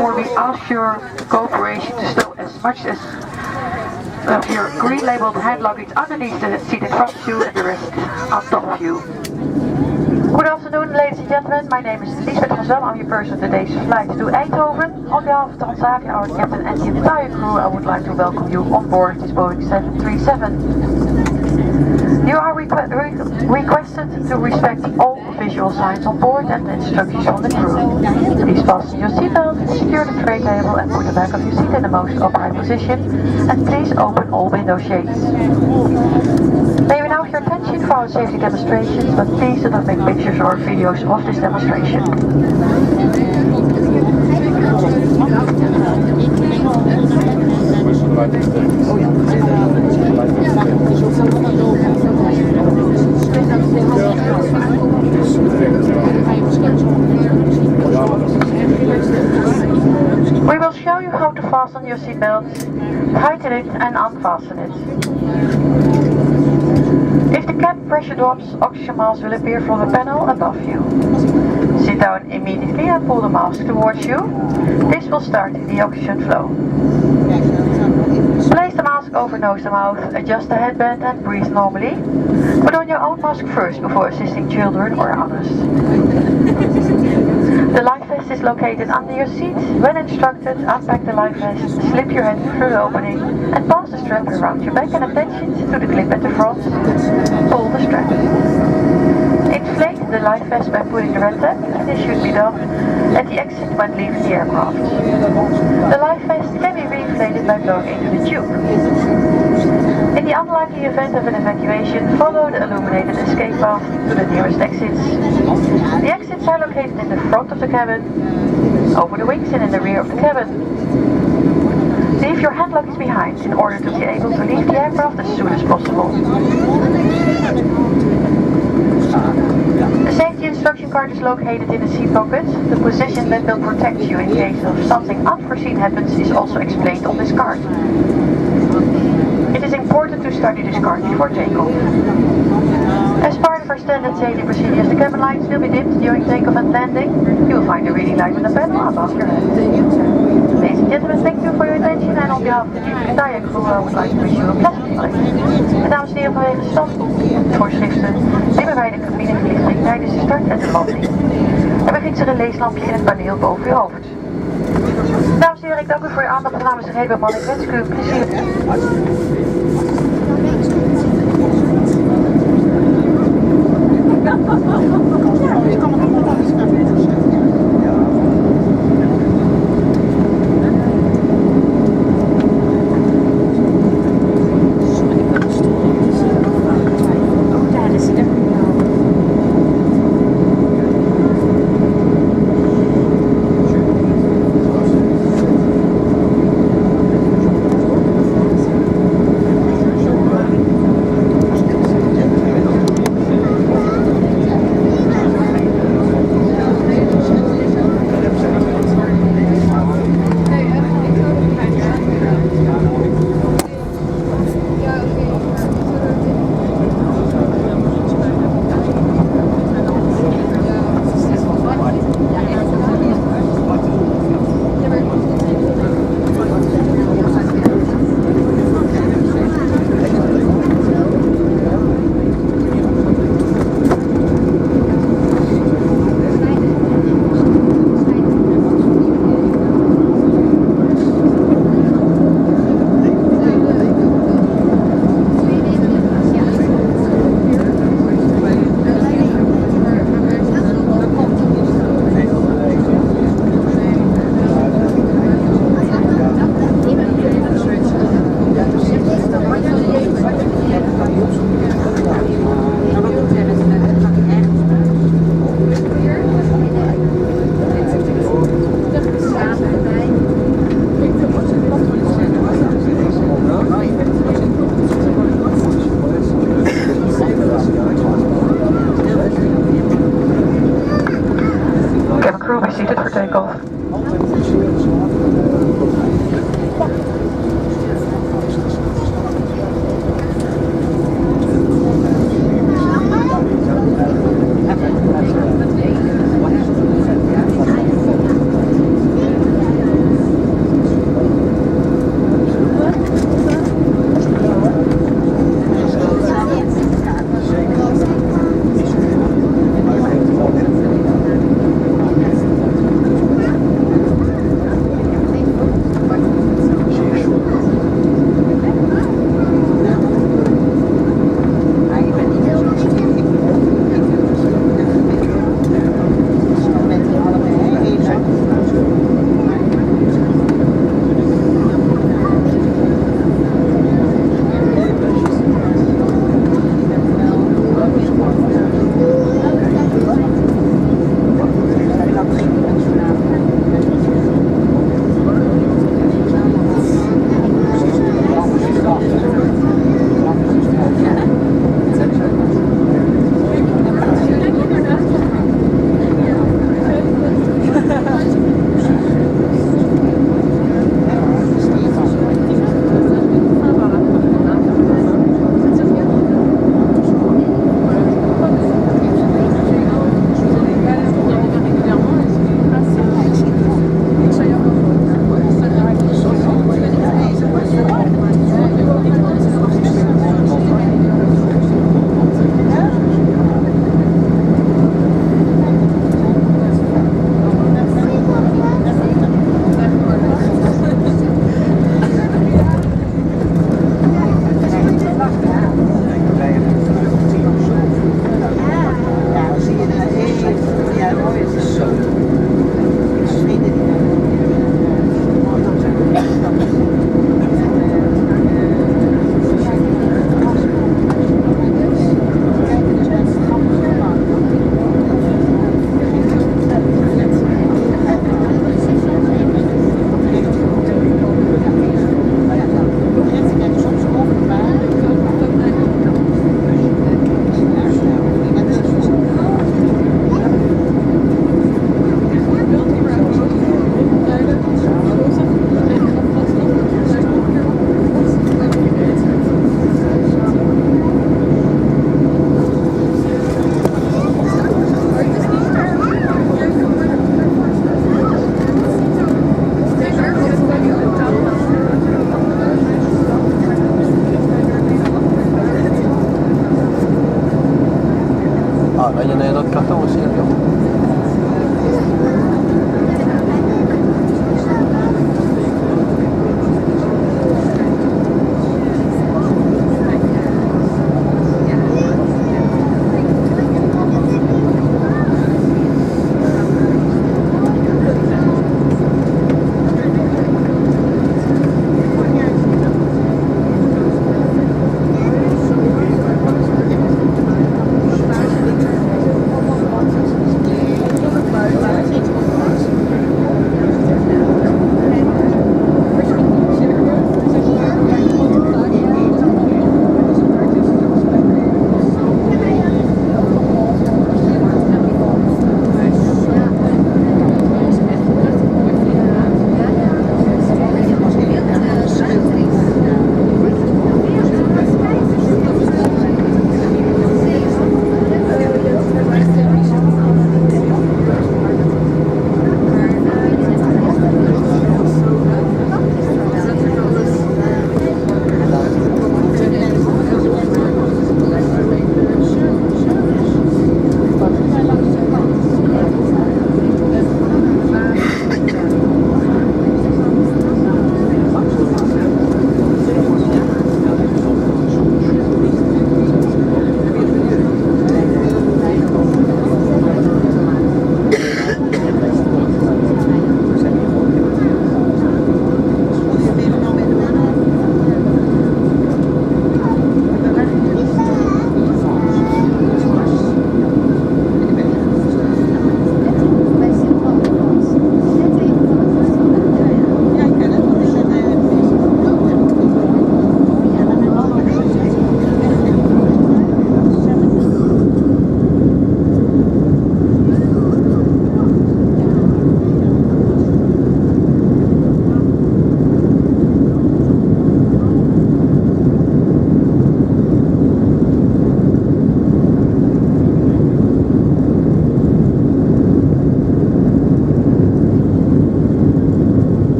Therefore, we ask your cooperation to stow as much as of your green labeled hand luggage underneath the seat in front of you and the rest on top of you. Good afternoon, ladies and gentlemen. My name is Lisbeth van Zwel. I'm your person of today's flight to Eindhoven. On behalf of Transavia, our captain and the entire crew, I would like to welcome you on board this Boeing 737. You are requested to respect all visual signs on board and the instructions from the crew. Please fasten your seatbelt, secure the tray table and put the back of your seat in the most upright position, and please open all window shades. May we now have your attention for our safety demonstrations, but please do not make pictures or videos of this demonstration. We will show you how to fasten your seatbelt, tighten it and unfasten it. If the cap pressure drops, oxygen mask will appear from the panel above you. Sit down immediately and pull the mask towards you. This will start the oxygen flow. Place the mask over nose to mouth, adjust the headband and breathe normally. Put on your own mask first before assisting children or others. The life vest is located under your seat. When instructed, unpack the life vest, slip your hand through the opening and pass the strap around your back and attach it to the clip at the front. Pull the strap. Inflate the life vest by pulling the red tab, and this should be done at the exit when leaving the aircraft. The life vest can be reinflated by blowing into the tube. In the unlikely event of an evacuation, follow the illuminated escape path to the nearest exits. The exits are located in the front of the cabin, over the wings and in the rear of the cabin. Leave your hand luggage behind in order to be able to leave the aircraft as soon as possible. The safety instruction card is located in the seat pocket. The position that will protect you in case of something unforeseen happens is also explained on this card. It is important to study this card before takeoff. As part of our standard safety procedures, the cabin lights will be dimmed during takeoff and landing. You will find the reading light on the panel above your head. Ladies and gentlemen, thank you for your attention and on behalf of the entire crew, I would like to wish you a pleasant flight. Dames en heren, vanwege standvoorschriften dimmen wij de cabineverlichting tijdens de start en de landing. Er bevindt zich een leeslampje in het paneel boven uw hoofd. Dames en heren, ik dank u voor uw aandacht namens de Reberman. Ik wens u een plezier.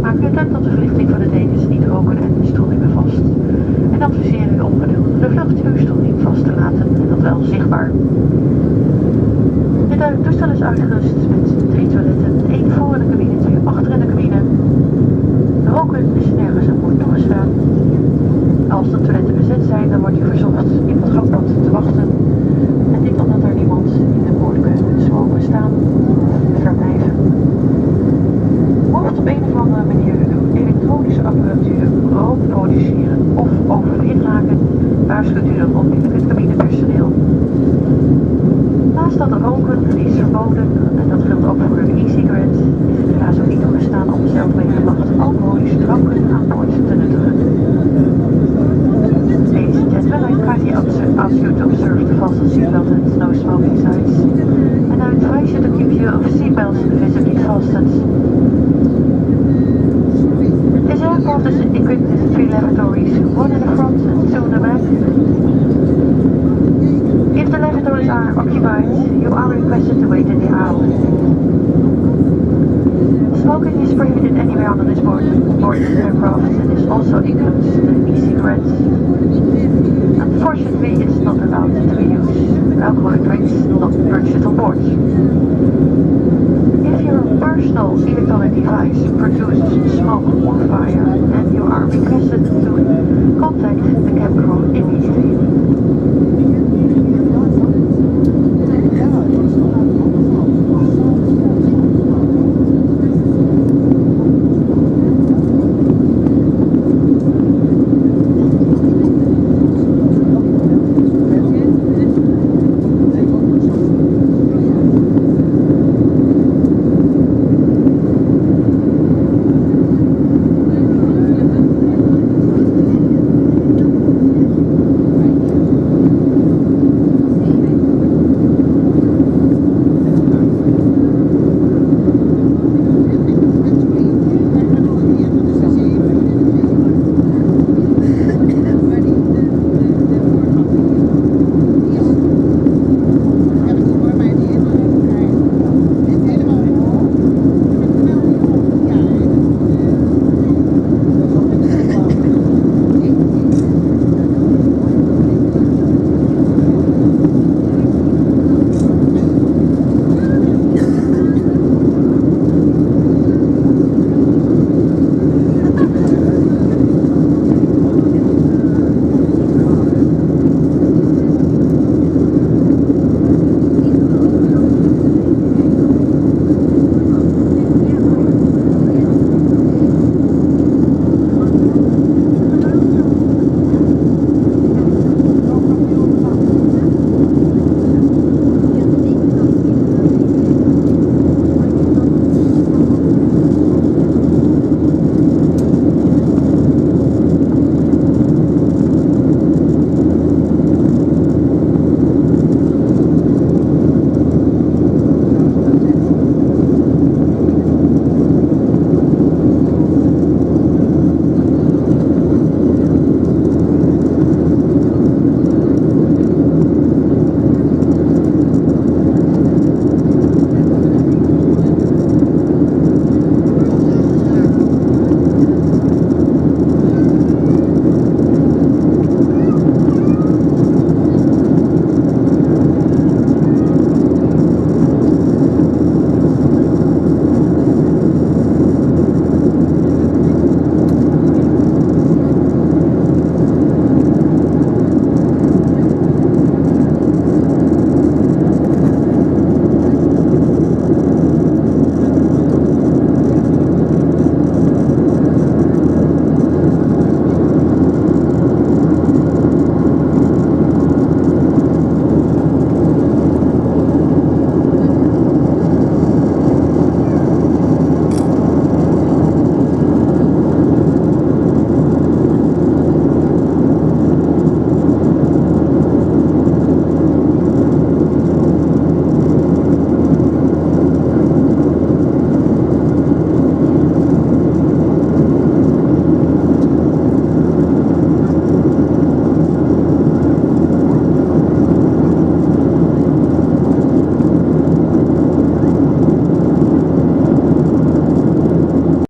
Maak u het uit dat de verlichting van de dekens niet roken en stoelingen vast. En adviseer u om gedurende de vlucht uw stoeling vast te laten en dat wel zichtbaar. Dit toestel is uitgerust met 3 toiletten, 1 voor in de cabine, 2 achter in de cabine. Roken is nergens aan boord toegestaan. Als de toiletten bezet zijn, dan wordt u verzocht in het gangpad te wachten. En dit omdat er niemand in de boordkeuken mogen staan en verblijven. Mocht op een of andere manier uw elektronische apparatuur rook produceren of oververhit raken, waarschuwt u dan onmiddellijk het cabinepersoneel. Naast dat roken is verboden, en dat geldt ook voor een e-cigarette, is het helaas ook niet toegestaan om zelf met verwacht alcoholische dranken aan boord te nuttigen. Ladies and gentlemen, I kindly ask you to observe the fasten seatbelt and no smoking signs, and I advise you to keep your seatbelts visibly fastened. This aircraft is equipped with 3 lavatories, 1 in the front and 2 in the back. If the lavatories are occupied, you are requested to wait in the aisle. Smoking is prohibited anywhere on this board this aircraft, and this also includes the e-cigarettes. Unfortunately, it's not allowed to use alcoholic drinks not purchased on board. If your personal electronic device produces smoke or fire, then you are requested to contact the cab crew immediately.